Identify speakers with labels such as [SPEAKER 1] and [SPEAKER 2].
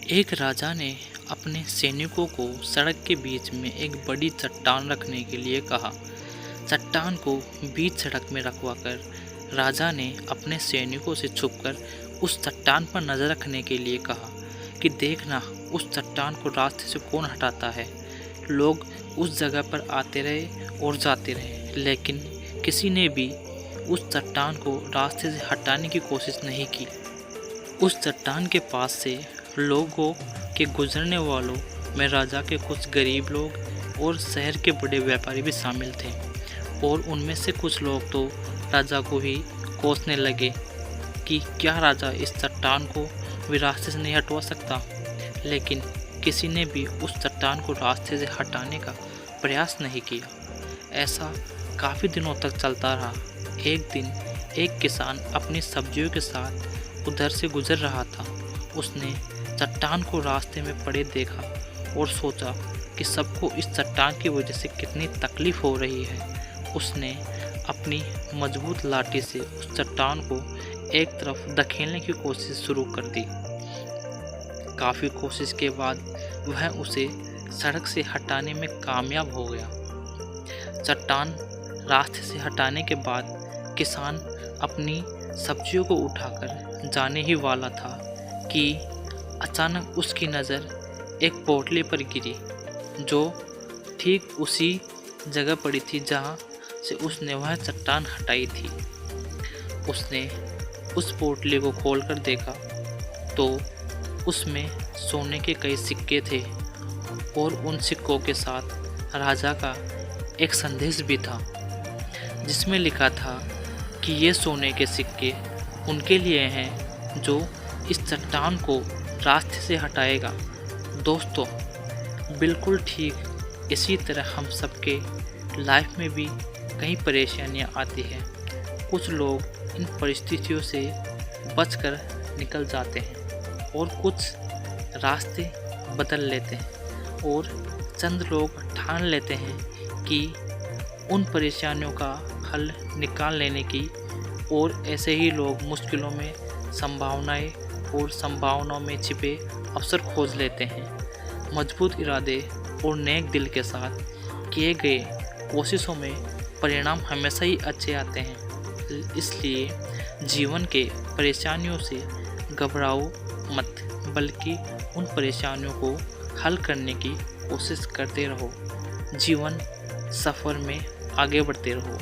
[SPEAKER 1] एक राजा ने अपने सैनिकों को सड़क के बीच में एक बड़ी चट्टान रखने के लिए कहा। चट्टान को बीच सड़क में रखवाकर राजा ने अपने सैनिकों से छुपकर उस चट्टान पर नजर रखने के लिए कहा कि देखना उस चट्टान को रास्ते से कौन हटाता है। लोग उस जगह पर आते रहे और जाते रहे, लेकिन किसी ने भी उस चट्टान को रास्ते से हटाने की कोशिश नहीं की। उस चट्टान के पास से लोगों के गुजरने वालों में राजा के कुछ गरीब लोग और शहर के बड़े व्यापारी भी शामिल थे, और उनमें से कुछ लोग तो राजा को ही कोसने लगे कि क्या राजा इस चट्टान को भी रास्ते से नहीं हटवा सकता। लेकिन किसी ने भी उस चट्टान को रास्ते से हटाने का प्रयास नहीं किया। ऐसा काफ़ी दिनों तक चलता रहा। एक दिन एक किसान अपनी सब्जियों के साथ उधर से गुजर रहा था। उसने चट्टान को रास्ते में पड़े देखा और सोचा कि सबको इस चट्टान की वजह से कितनी तकलीफ हो रही है। उसने अपनी मजबूत लाठी से उस चट्टान को एक तरफ धकेलने की कोशिश शुरू कर दी। काफ़ी कोशिश के बाद वह उसे सड़क से हटाने में कामयाब हो गया। चट्टान रास्ते से हटाने के बाद किसान अपनी सब्जियों को उठाकर जाने ही वाला था कि अचानक उसकी नज़र एक पोटली पर गिरी, जो ठीक उसी जगह पड़ी थी जहाँ से उसने वह चट्टान हटाई थी। उसने उस पोटली को खोलकर देखा तो उसमें सोने के कई सिक्के थे, और उन सिक्कों के साथ राजा का एक संदेश भी था, जिसमें लिखा था कि ये सोने के सिक्के उनके लिए हैं जो इस चट्टान को रास्ते से हटाएगा। दोस्तों, बिल्कुल ठीक इसी तरह हम सबके लाइफ में भी कई परेशानियां आती हैं। कुछ लोग इन परिस्थितियों से बचकर निकल जाते हैं और कुछ रास्ते बदल लेते हैं, और चंद लोग ठान लेते हैं कि उन परेशानियों का हल निकाल लेने की, और ऐसे ही लोग मुश्किलों में संभावनाएं और संभावनाओं में छिपे अवसर खोज लेते हैं। मजबूत इरादे और नेक दिल के साथ किए गए कोशिशों में परिणाम हमेशा ही अच्छे आते हैं। इसलिए जीवन के परेशानियों से घबराओ मत, बल्कि उन परेशानियों को हल करने की कोशिश करते रहो। जीवन सफ़र में आगे बढ़ते रहो।